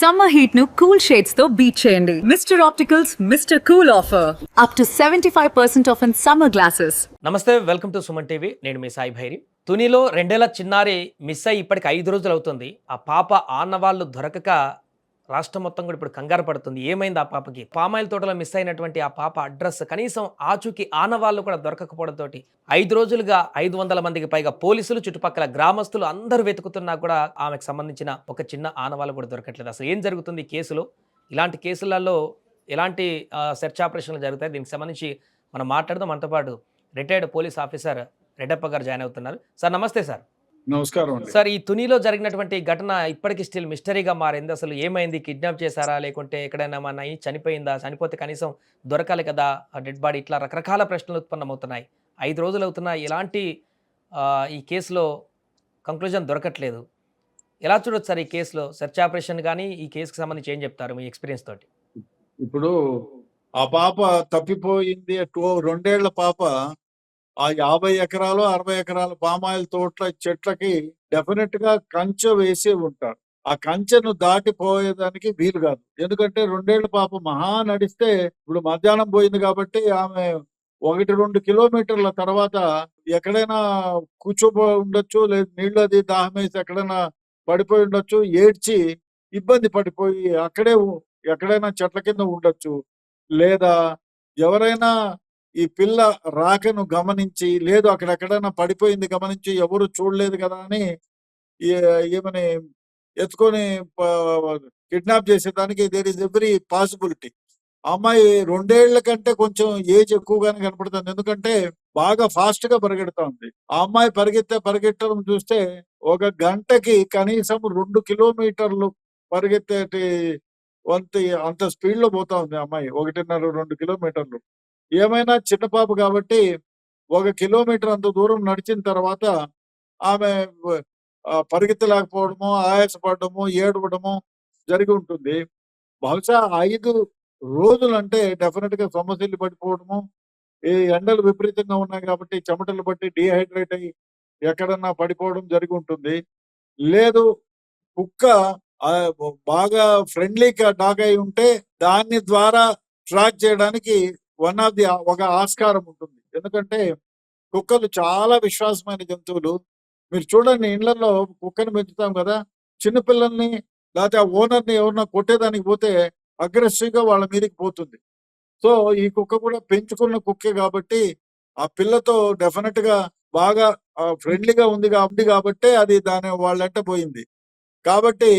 Summer heat ను cool shades తో beat చేయండి. Mister opticals mister cool offer up to 75% of in summer glasses. నమస్తే, welcome to Suman TV. నేను మీ సాయి భైరి. తునిలో 2 ఏళ్ల చిన్నారి మిస్ అయ్యి ఇప్పటికి 5 రోజులు అవుతుంది. ఆ పాప ఆనవాళ్లు దొరకక రాష్ట్రం మొత్తం కూడా ఇప్పుడు కంగారు పడుతుంది. ఏమైంది ఆ పాపకి? పామాయిల్ తోటలో మిస్ అయినటువంటి ఆ పాప అడ్రస్ కనీసం ఆచూకీ ఆనవాళ్లు కూడా దొరకకపోవడంతో 5 రోజులుగా 500 మందికి పైగా పోలీసులు, చుట్టుపక్కల గ్రామస్తులు అందరూ వెతుకుతున్నా కూడా ఆమెకు సంబంధించిన ఒక చిన్న ఆనవాళ్ళు కూడా దొరకట్లేదు. అసలు ఏం జరుగుతుంది ఈ కేసులో? ఇలాంటి కేసులలో ఎలాంటి సెర్చ్ ఆపరేషన్లు జరుగుతాయి? దీనికి సంబంధించి మనం మాట్లాడదాం. మనతో పాటు రిటైర్డ్ పోలీస్ ఆఫీసర్ రెడ్డప్ప గారు జాయిన్ అవుతున్నారు. సార్ నమస్తే. సార్ నమస్కారం అండి. సార్, ఈ తునిలో జరిగినటువంటి ఘటన ఇప్పటికీ స్టిల్ మిస్టరీగా మారింది. అసలు ఏమైంది? కిడ్నాప్ చేశారా, లేకుంటే ఎక్కడైనా మన చనిపోయిందా? చనిపోతే కనీసం దొరకాలి కదా ఆ డెడ్ బాడీ. ఇట్లా రకరకాల ప్రశ్నలు ఉత్పన్నమవుతున్నాయి. 5 రోజులు అవుతున్నా ఎలాంటి ఈ కేసులో కంక్లూజన్ దొరకట్లేదు. ఎలా చూడొచ్చు సార్ ఈ కేసులో సెర్చ్ ఆపరేషన్ కానీ ఈ కేసుకి సంబంధించి ఏం చెప్తారు మీ ఎక్స్పీరియన్స్ తోటి? ఇప్పుడు ఆ పాప తప్పిపోయింది. 2 ఏళ్ల పాప ఆ 50 ఎకరాలు 60 ఎకరాల పామాయిల్ తోటల చెట్లకి డెఫినెట్ గా కంచె వేసి ఉంటారు. ఆ కంచెను దాటిపోయేదానికి వీలు కాదు. ఎందుకంటే 2 ఏళ్ల పాప మహా నడిస్తే ఇప్పుడు మధ్యాహ్నం పోయింది కాబట్టి ఆమె 1-2 కిలోమీటర్ల తర్వాత ఎక్కడైనా కూర్చోబోయి ఉండొచ్చు, లేదు నీళ్ళు అది దాహం వేసి ఎక్కడైనా పడిపోయి ఉండొచ్చు, ఏడ్చి ఇబ్బంది పడిపోయి అక్కడే ఎక్కడైనా చెట్ల కింద ఉండొచ్చు, లేదా ఎవరైనా ఈ పిల్ల రాకను గమనించి, లేదు అక్కడెక్కడైనా పడిపోయింది గమనించి ఎవరు చూడలేదు కదా అని ఈమెని ఎత్తుకొని కిడ్నాప్ చేసేదానికి దేర్ ఇస్ ఎవ్రీ పాసిబిలిటీ. ఆ అమ్మాయి 2 ఏళ్ల కంటే కొంచెం ఏజ్ ఎక్కువగానే కనపడుతుంది. ఎందుకంటే బాగా ఫాస్ట్ గా పరిగెడతా ఉంది. ఆ అమ్మాయి పరిగెట్టడం చూస్తే ఒక గంటకి కనీసం 2 కిలోమీటర్లు పరిగెత్తేటి అంత స్పీడ్ లో పోతా ఉంది ఆ అమ్మాయి. 1.5-2 కిలోమీటర్లు. ఏమైనా చిన్న పాప కాబట్టి 1 కిలోమీటర్ అంత దూరం నడిచిన తర్వాత ఆమె పరిగెత్తలేకపోవడము, ఆయాసపడము, ఏడవడము జరిగి ఉంటుంది. బహుశా 5 రోజులంటే డెఫినెట్ గా సొమ్మసిల్లి పడిపోవడము, ఈ ఎండలు విపరీతంగా ఉన్నాయి కాబట్టి చెమటలు పట్టి డీహైడ్రేట్ అయ్యి ఎక్కడన్నా పడిపోవడం జరిగి ఉంటుంది. లేదు కుక్క బాగా ఫ్రెండ్లీగా డాగ్ అయి ఉంటే దాని ద్వారా ట్రాక్ చేయడానికి ఒక ఆస్కారం ఉంటుంది. ఎందుకంటే కుక్కలు చాలా విశ్వాసమైన జంతువులు. మీరు చూడండి, ఇళ్లలో కుక్కని పెంచుతాం కదా, చిన్నపిల్లల్ని లేకపోతే ఆ ఓనర్ని ఎవరన్నా కొట్టేదానికి పోతే అగ్రెసివ్ గా వాళ్ళ మీదకి పోతుంది. సో ఈ కుక్క కూడా పెంచుకున్న కుక్కే కాబట్టి ఆ పిల్లతో డెఫినెట్ గా బాగా ఫ్రెండ్లీగా ఉంది కాబట్టి అది దాని వాళ్ళంట పోయింది. కాబట్టి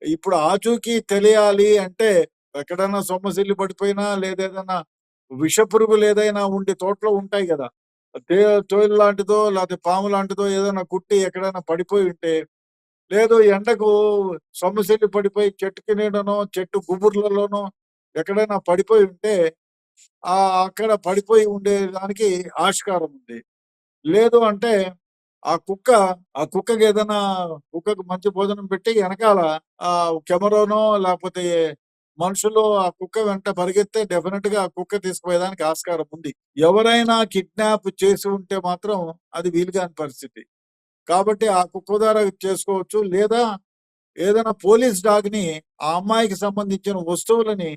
ఇప్పుడు ఆచూకీ తెలియాలి అంటే ఎక్కడైనా సొమ్మసిల్లి పడిపోయినా, లేదేదన్నా విషపురుగులు ఏదైనా ఉండి తోటలో ఉంటాయి కదా, తోలు లాంటిదో లేకపోతే పాము లాంటిదో ఏదైనా కుట్టి ఎక్కడైనా పడిపోయి ఉంటే, లేదు ఎండకు సొమ్మసిల్లి పడిపోయి చెట్టు నీడనో చెట్టు గుబుర్లలోనో ఎక్కడైనా పడిపోయి ఉంటే అక్కడ పడిపోయి ఉండేదానికి ఆస్కారం ఉంది. లేదు అంటే ఆ కుక్కకి ఏదైనా కుక్కకు మంచి భోజనం పెట్టి వెనకాల కెమెరానో లేకపోతే మనుషులు ఆ కుక్క వెంట పరిగెత్తే డెఫినెట్ గా ఆ కుక్క తీసుకుపోయేదానికి ఆస్కారం ఉంది. ఎవరైనా కిడ్నాప్ చేసి ఉంటే మాత్రం అది వీలుగాని పరిస్థితి. కాబట్టి ఆ కుక్క ద్వారా చేసుకోవచ్చు, లేదా ఏదైనా పోలీస్ డాగ్ ని ఆ అమ్మాయికి సంబంధించిన వస్తువులని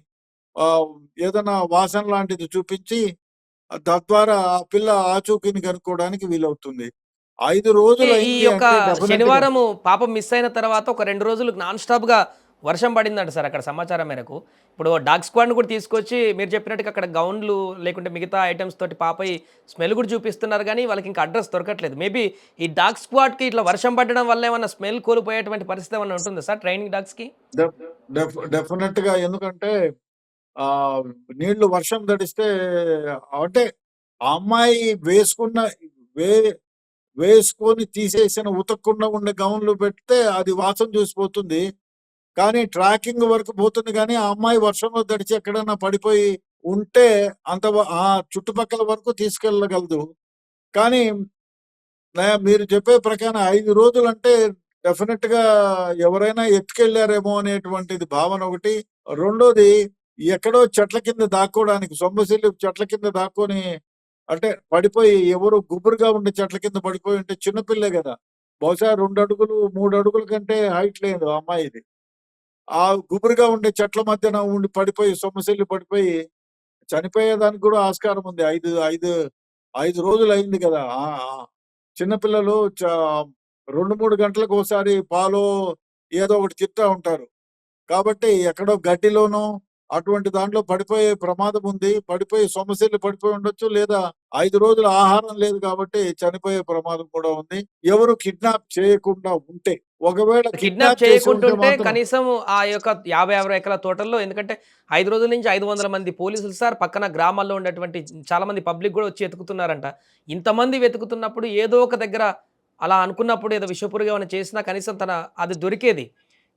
ఏదైనా వాసన లాంటిది చూపించి తద్వారా ఆ పిల్ల ఆచూకీని కనుక్కోవడానికి వీలవుతుంది. 5 రోజులు ఈ అయింది యొక్క అంటే డెఫినెట్ గా శనివారము పాప మిస్ అయిన తర్వాత ఒక 2 రోజులు నాన్ స్టాప్గా వర్షం పడిందంట సార్ అక్కడ సమాచారం మేరకు. ఇప్పుడు డాగ్ స్క్వాడ్ని కూడా తీసుకొచ్చి మీరు చెప్పినట్టుగా అక్కడ గౌన్లు లేకుంటే మిగతా ఐటమ్స్ తోటి పాపై స్మెల్ కూడా చూపిస్తున్నారు, కానీ వాళ్ళకి ఇంకా అడ్రస్ దొరకట్లేదు. మేబీ ఈ డాగ్ స్క్వాడ్కి ఇట్లా వర్షం పడడం వల్ల ఏమన్నా స్మెల్ కోల్పోయేటువంటి పరిస్థితి ఏమన్నా ఉంటుందా సార్ ట్రైనింగ్ డాగ్స్కి? డెఫినెట్ గా. ఎందుకంటే ఆ నీళ్లు వర్షం తడిస్తే అంటే ఆ అమ్మాయి వే వేసుకొని తీసేసిన ఉతకకుండా ఉండే గౌన్లు పెడితే అది వాసన చూసిపోతుంది. కానీ ట్రాకింగ్ వరకు పోతుంది, కానీ ఆ అమ్మాయి వర్షంలో తడిచి ఎక్కడైనా పడిపోయి ఉంటే ఆ చుట్టుపక్కల వరకు తీసుకెళ్ళగలదు. కానీ మీరు చెప్పే ప్రకారం 5 రోజులంటే డెఫినెట్ గా ఎవరైనా ఎత్తుకెళ్లారేమో అనేటువంటిది భావన ఒకటి. రెండోది, ఎక్కడో చెట్ల కింద దాక్కోవడానికి సొమ్మసిల్లి చెట్ల కింద దాక్కొని, అంటే పడిపోయి ఎవరు గుబురుగా ఉండే చెట్ల కింద పడిపోయి ఉంటే చిన్నపిల్లే కదా, బహుశా 2 అడుగులు 3 అడుగుల కంటే హైట్ లేదు ఆ అమ్మాయిది. ఆ గుబురుగా ఉండే చెట్ల మధ్యన ఉండి పడిపోయి సొమ్మసిల్లి పడిపోయి చనిపోయేదానికి కూడా ఆస్కారం ఉంది. 5 రోజులు అయింది కదా! చిన్నపిల్లలు 2, 3 గంటలకోసారి పాలో ఏదో ఒకటి తింటా ఉంటారు. కాబట్టి ఎక్కడో గడ్డిలోనో అటువంటి దాంట్లో పడిపోయే ప్రమాదం ఉంది. పడిపోయి సొమ్మసిల్లి పడిపోయి ఉండొచ్చు. లేదా 5 రోజులు ఆహారం లేదు కాబట్టి చనిపోయే ప్రమాదం కూడా ఉంది. ఎవరు కిడ్నాప్ చేయకుండా ఉంటే. ఒకవేళ కిడ్నాప్ కిడ్నాప్ చేసి ఉంటే చేయకుంటుంటే మాత్రం కనీసం ఆ యొక్క 50, 60 ఎకరాల తోటల్లో ఎందుకంటే 5 రోజుల నుంచి 500 మంది పోలీసులు సార్ పక్కన గ్రామాల్లో ఉండేటువంటి చాలా మంది పబ్లిక్ కూడా వచ్చి వెతుకుతున్నారంట. ఇంతమంది వెతుకుతున్నప్పుడు ఏదో ఒక దగ్గర అలా అనుకున్నప్పుడు ఏదో విషపురుగు ఏమైనా చేసినా కనీసం అది దొరికేది.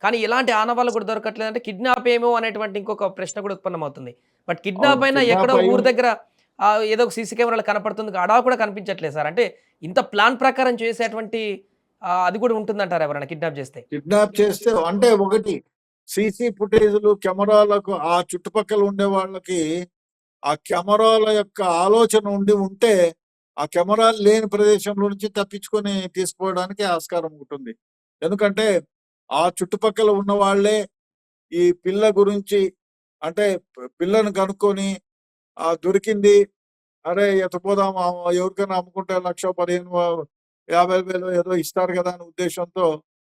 కానీ ఇలాంటి ఆనవాళ్ళు కూడా దొరకట్లేదంటే కిడ్నాప్ ఏమో అనేటువంటి ఇంకొక ప్రశ్న కూడా ఉత్పన్నమవుతుంది. బట్ కిడ్నాప్ అవును. అయినా కిడ్నాప్ ఎక్కడో అయ్యి ఊరు దగ్గర ఏదో ఒక సీసీ కెమెరాలో కనపడుతుంది. అడా కూడా కనిపించట్లేదు సార్. అంటే ఇంత ప్లాన్ ప్రకారం చేసేటువంటి అది కూడా ఉంటుందంటారా ఎవరైనా కిడ్నాప్ చేస్తే? కిడ్నాప్ చేస్తే అంటే ఒకటి సీసీ ఫుటేజ్‌లు, కెమెరాలకు ఆ చుట్టుపక్కల ఉండే వాళ్ళకి ఆ కెమెరాల యొక్క ఆలోచన ఉంటే, ఆ కెమెరాలు లేని ప్రదేశంలో నుంచి తప్పించుకొని తీసుకుపోవడానికి ఆస్కారం ఉంటుంది. ఎందుకంటే, ఆ చుట్టుపక్కల ఉన్న వాళ్ళే ఈ పిల్ల గురించి అంటే పిల్లను కనుక్కొని దొరికింది. అరే! ఎత్తుకుపోదాం ఎవరికైనా అమ్ముకుంటే 1,00,000, 15 50,000 ఏదో ఇస్తారు కదా! అనే ఉద్దేశ్యంతో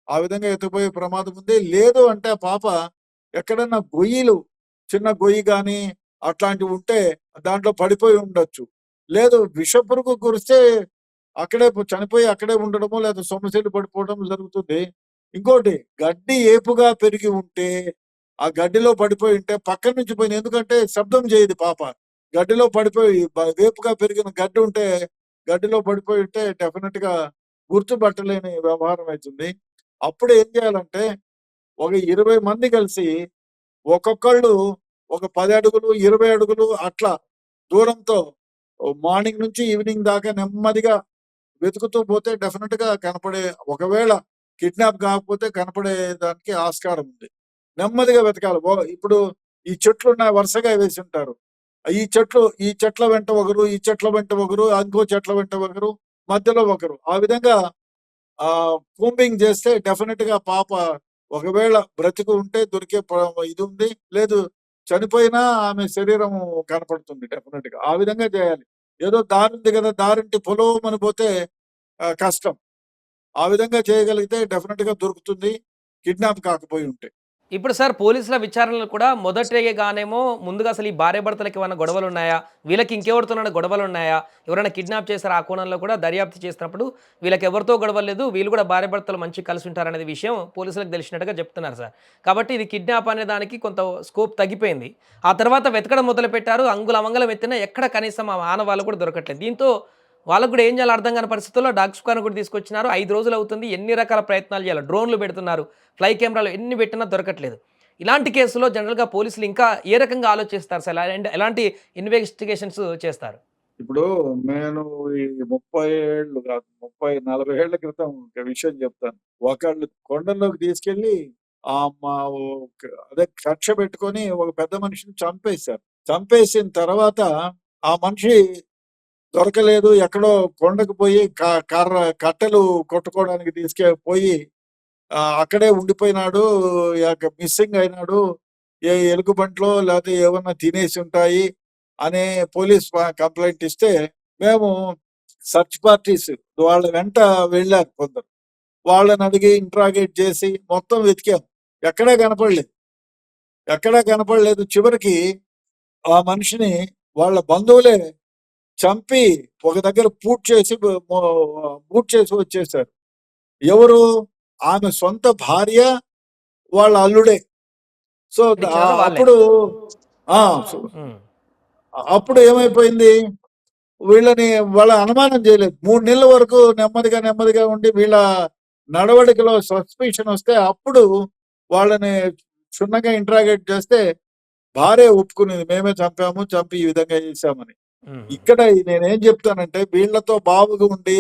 ఆ విధంగా ఎత్తుకుపోయే ప్రమాదం ఉంది. లేదు అంటే ఆ పాప ఎక్కడన్నా చిన్న గొయ్యి గాని అట్లాంటివి ఉంటే దాంట్లో పడిపోయి ఉండొచ్చు. లేదు విషపురుగు కురిస్తే అక్కడే చనిపోయి అక్కడే ఉండడమో లేదా సొమ్మసిల్లి పడిపోవడం జరుగుతుంది. ఇంకోటి గడ్డి ఏపుగా పెరిగి ఉంటే, ఆ గడ్డిలో పడిపోయి ఉంటే పక్కన నుంచి పోయింది. ఎందుకంటే శబ్దం చేయదు పాప. గడ్డిలో పడిపోయి వేపుగా పెరిగిన గడ్డి ఉంటే గడ్డిలో పడిపోయి ఉంటే డెఫినిట్‌గా గుర్తుపట్టలేని వ్యవహారం అయితుంది. అప్పుడు ఏం చేయాలంటే ఒక 20 మంది కలిసి ఒక్కొక్కళ్ళు ఒక 10 అడుగులు, 20 అడుగులు అట్లా దూరంతో మార్నింగ్ నుంచి ఈవినింగ్ దాకా నెమ్మదిగా వెతుకుతూ పోతే డెఫినిట్‌గా ఒకవేళ కిడ్నాప్ కాకపోతే కనపడే దానికి ఆస్కారం ఉంది. నెమ్మదిగా వెతకాలి. ఇప్పుడు ఈ చెట్లున్నాయి వరుసగా వేసుంటారు. ఈ చెట్ల వెంట ఒకరు, ఈ చెట్ల వెంట ఒకరు, ఇంకో చెట్ల వెంట ఒకరు, మధ్యలో ఒకరు. ఆ విధంగా కూంబింగ్ చేస్తే డెఫినిట్‌గా పాప ఒకవేళ బ్రతికి ఉంటే దొరికే ఇది ఉంది. లేదు చనిపోయినా ఆమె శరీరం కనపడుతుంది డెఫినిట్‌గా. ఆ విధంగా చేయాలి. ఏదో దారుంది కదా! దారింటి పొలోమని పోతే కష్టం. ఆ విధంగా చేయగలిగితే డెఫినిట్‌గా దొరుకుతుంది. కిడ్నాప్ కాకపోయి ఉంటే. ఇప్పుడు సార్ పోలీసుల విచారణలు కూడా మొదటగానేమో ముందుగా అసలు ఈ భార్యాభర్తలకి ఏమైనా గొడవలున్నాయా? వీళ్ళకి ఇంకెవరితోనైనా గొడవలున్నాయా? ఎవరైనా కిడ్నాప్ చేశారా? ఆ కోణంలో కూడా దర్యాప్తు చేసినప్పుడు వీళ్ళకి ఎవరితో గొడవలు లేదు. వీళ్ళు కూడా భార్యాభర్తలు మంచిగా కలిసి ఉంటారనే విషయం పోలీసులకు తెలిసినట్టుగా చెప్తున్నారు సార్. కాబట్టి ఇది కిడ్నాప్ అనే దానికి కొంత స్కోప్ తగ్గిపోయింది. ఆ తర్వాత వెతకడం మొదలుపెట్టారు. అంగుళమంగళం ఎత్తినా ఎక్కడ కనీసం ఆ ఆనవాళ్ళు కూడా దొరకట్లేదు. దీంతో వాళ్ళకి కూడా ఏం చేయాలో అర్థం కాని పరిస్థితుల్లో డాగ్ స్క్వాడ్‌ని కూడా తీసుకొచ్చినారు. 5 రోజులు అవుతుంది. ఎన్ని రకాల ప్రయత్నాలు చేయాలో డ్రోన్‌లు పెడుతున్నారు. ఫ్లై కెమెరాలు ఎన్ని పెట్టినా దొరకట్లేదు. ఇలాంటి కేసులో జనరల్‌గా పోలీసులు ఇంకా ఏ రకంగా ఆలోచిస్తారు సార్? ఎలాంటి ఇన్వెస్టిగేషన్స్ చేస్తారు? ఇప్పుడు నేను ఈ 30 ఏళ్ళు కాదు 30, 40 ఏళ్ల క్రితం ఒక విషయం చెప్తాను. ఒకళ్ళు కొండల్లోకి తీసుకెళ్ళి మా అదే కక్ష పెట్టుకొని ఒక పెద్ద మనిషిని చంపేశారు. చంపేసిన తర్వాత ఆ మనిషి దొరకలేదు. ఎక్కడో కొండకు పోయి కట్టెలు కొట్టుకోవడానికి పోయి అక్కడే ఉండిపోయినాడు. మిస్సింగ్ అయినాడు. ఏ ఎలుగుబంట్లో లేకపోతే ఏమన్నా తినేసి ఉంటాయి అనే పోలీస్ కంప్లైంట్ ఇస్తే మేము సెర్చ్ పార్టీస్ వాళ్ళ వెంట వెళ్ళారు కొందరు. వాళ్ళని అడిగి ఇంట్రాగేట్ చేసి మొత్తం వెతికాం. ఎక్కడా కనపడలేదు. ఎక్కడా కనపడలేదు. చివరికి ఆ మనిషిని వాళ్ళ బంధువులే చంపి ఒక దగ్గర పూడ్చేసి వచ్చేసారు. ఎవరు? ఆమె సొంత భార్య, వాళ్ళ అల్లుడే. సో, ఎవరో వాళ్ళే. అప్పుడు ఆ! హ్మ్. అప్పుడు ఏమైపోయింది? వీళ్ళని వాళ్ళ అనుమానం చేయలేదు. 3 నెలల వరకు నెమ్మదిగా ఉండి వీళ్ళ నడవడికలో సస్పిషన్ వస్తే అప్పుడు వాళ్ళని క్షుణ్ణంగా ఇంట్రాగేట్ చేస్తే భార్య ఒప్పుకునేది. మేమే చంపి ఈ విధంగా చేశామని. హుహు. ఇక్కడ నేనేం చెప్తానంటే వీళ్ళతో బావుగా ఉండి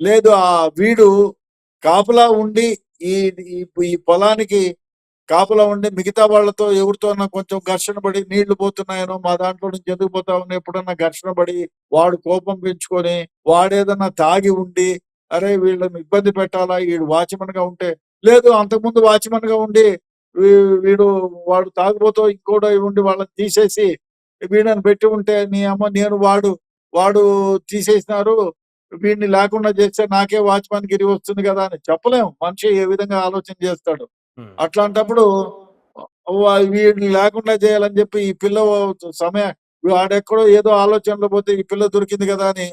లేదు వీడు కాపలా ఉండి ఈ ఈ ఈ పొలానికి కాపలా ఉండి మిగతా వాళ్ళతో ఎవరితోన్నా కొంచెం ఘర్షణ పడి నీళ్లు పోతున్నాయనో మా దాంట్లో నుంచి ఎందుకు పోతామని ఎప్పుడన్నా ఘర్షణ పడి వాడు కోపం పెంచుకొని వాడేదన్నా తాగి ఉండి అరే వీళ్ళని ఇబ్బంది పెట్టాలా వీడు వాచ్‌మన్ గా ఉంటే లేదు అంతకుముందు వాచ్‌మన్ గా ఉండి వీడు వాడు తాగుబోతో ఇంకోటో ఉండి వాళ్ళని తీసేసి వీళ్ళని పెట్టి ఉంటే నీ అమ్మ నేను వాడు తీసేసినారు వీడిని లేకుండా చేస్తే నాకే వాచ్‌మెన్ గిరి వస్తుంది కదా అని చెప్పలేం. మనిషి ఏ విధంగా ఆలోచన చేస్తాడు. ఉమ్. అట్లాంటప్పుడు వీడిని లేకుండా చేయాలని చెప్పి ఈ పిల్ల సమయం వాడెక్కడో ఏదో ఆలోచనలో పోతే ఈ పిల్ల దొరికింది కదా అని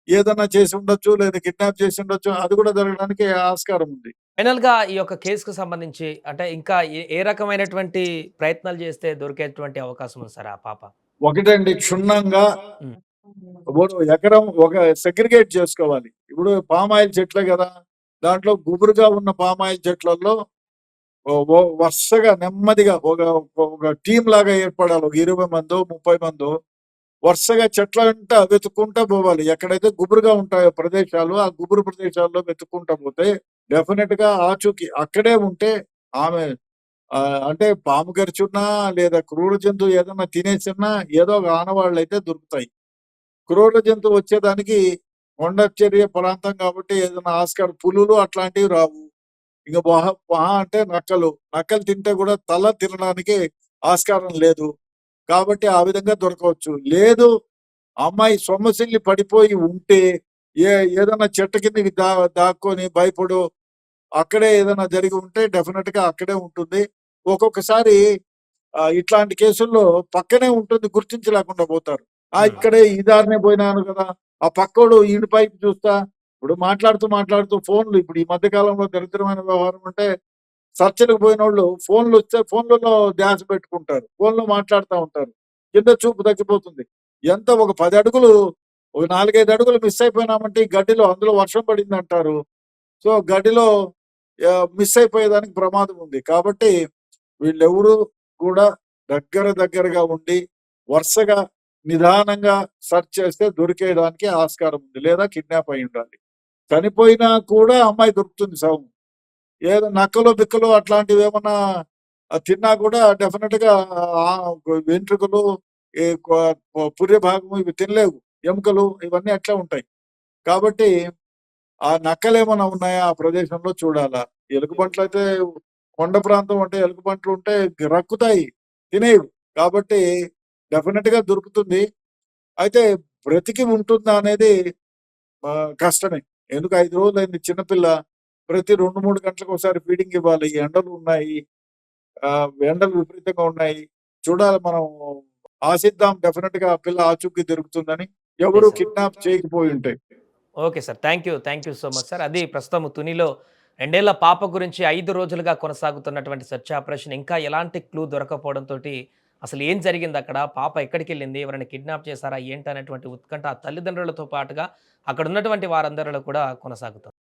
ఏదన్నా చేసి ఉండొచ్చు, లేదా కిడ్నాప్ చేసి ఉండొచ్చు. అది కూడా జరగడానికి ఆస్కారం ఉంది. ఫైనల్ గా ఈ యొక్క కేసుకు సంబంధించి అంటే ఇంకా ఏ రకమైనటువంటి ప్రయత్నాలు చేస్తే దొరికేటువంటి అవకాశం ఉంది సార్ ఆ పాప? ఒకటండి, క్షుణ్ణంగా ఉమ్. ఇప్పుడు ఎకరం ఒక సెగ్రిగేట్ చేసుకోవాలి. ఇప్పుడు పామాయిల్ చెట్లే కదా, దాంట్లో గుబురుగా ఉన్న పామాయిల్ చెట్లలో వరుసగా నెమ్మదిగా ఒక టీం లాగా ఏర్పడాలి. ఒక 20 మందో 30 మందో వరుసగా చెట్ల వెంట వెతుక్కుంటా పోవాలి. ఎక్కడైతే గుబురుగా ఉంటాయో ప్రదేశాలు, ఆ గుబురు ప్రదేశాల్లో వెతుక్కుంటా పోతే డెఫినెట్ గా ఆచూకీ అక్కడే ఉంటే ఆమె అంటే పాము కరిచున్నా లేదా క్రూర జంతువు ఏదన్నా తినేసినా ఏదో ఒక ఆనవాళ్ళు అయితే దొరుకుతాయి. క్రూర జంతువు వచ్చేదానికి కొండచర్య ప్రాంతం కాబట్టి ఏదైనా ఆస్కారం, పులులు అట్లాంటివి రావు. ఇక మహా అంటే నక్కలు తింటే కూడా తల తినడానికి ఆస్కారం లేదు. కాబట్టి ఆ విధంగా దొరకవచ్చు. లేదు అమ్మాయి సొమ్మసిల్లి పడిపోయి ఉంటే ఏదైనా చెట్టు కిందకి దాక్కొని భయపడు అక్కడే ఏదైనా జరిగి ఉంటే డెఫినెట్ గా అక్కడే ఉంటుంది. ఒక్కొక్కసారి ఇట్లాంటి కేసుల్లో పక్కనే ఉంటుంది, గుర్తించలేకుండా పోతారు. ఇక్కడే ఈ దారినే పోయినాను కదా, ఆ పక్కోడు ఈయన పైకి చూస్తా ఇప్పుడు మాట్లాడుతూ ఫోన్లు, ఇప్పుడు ఈ మధ్య కాలంలో దరిద్రమైన వ్యవహారం అంటే చర్చలకు పోయినోళ్ళు ఫోన్లు వస్తే ఫోన్లలో ధ్యాస పెట్టుకుంటారు, ఫోన్లో మాట్లాడుతూ ఉంటారు. కింద చూపు తగ్గిపోతుంది. ఎంత ఒక 10 అడుగులు, ఒక 4-5 అడుగులు మిస్ అయిపోయినామంటే ఈ గడ్డిలో, అందులో వర్షం పడింది అంటారు. సో గడ్డిలో మిస్ అయిపోయేదానికి ప్రమాదం ఉంది. కాబట్టి వీళ్ళెవరూ కూడా దగ్గరగా ఉండి వరుసగా నిదానంగా సెర్చ్ చేస్తే దొరికేయడానికి ఆస్కారం ఉంది. లేదా కిడ్నాప్ అయి ఉండాలి. చనిపోయినా కూడా అమ్మాయి దొరుకుతుంది శవం. ఏదో నక్కలు బిక్కలు అట్లాంటివి ఏమన్నా తిన్నా కూడా డెఫినెట్ గా వెంట్రుకలు, ఈ పుర్రె భాగము ఇవి తినలేవు. ఎముకలు ఇవన్నీ అట్లా ఉంటాయి. కాబట్టి ఆ నక్కలేమన్నా ఉన్నాయా ఆ ప్రదేశంలో చూడాలా. ఎలుగుబంట్లు అయితే కొండ ప్రాంతం అంటే ఎలుగుబంట్లు ఉంటే రక్కుతాయి, తినేవి. కాబట్టి డెఫినెట్ గా దొరుకుతుంది. అయితే బ్రతికి ఉంటుందా అనేది కష్టమే. ఎందుకు 5 రోజులైంది చిన్నపిల్ల. ప్రతి 2-3 గంటలకు ఒకసారి ఫీడింగ్ ఇవ్వాలి. ఎండలు ఉన్నాయి. ఎండలు విపరీతంగా ఉన్నాయి. చూడాలి మనం. ఆశిద్దాం డెఫినెట్ గా ఆ పిల్ల ఆచూకీ దొరుకుతుందని. ఎవరు Yes, sir. కిడ్నాప్ చేయకపోయి ఉంటే. Okay sir. Thank you so much sir. అది ప్రస్తుతం తునిలో 2 ఏళ్ల పాప గురించి 5 రోజులుగా కొనసాగుతున్నటువంటి సెర్చ్ ఆపరేషన్ ఇంకా ఎలాంటి క్లూ దొరకకపోవడంతోటి అసలు ఏం జరిగిందక్కడ? పాప ఎక్కడికెళ్ళింది? ఎవరైనా కిడ్నాప్ చేశారా? ఏంటనేటువంటి ఉత్కంఠ ఆ తల్లిదండ్రులతో పాటుగా అక్కడున్నటువంటి వారందరిలో కూడా కొనసాగుతుంది.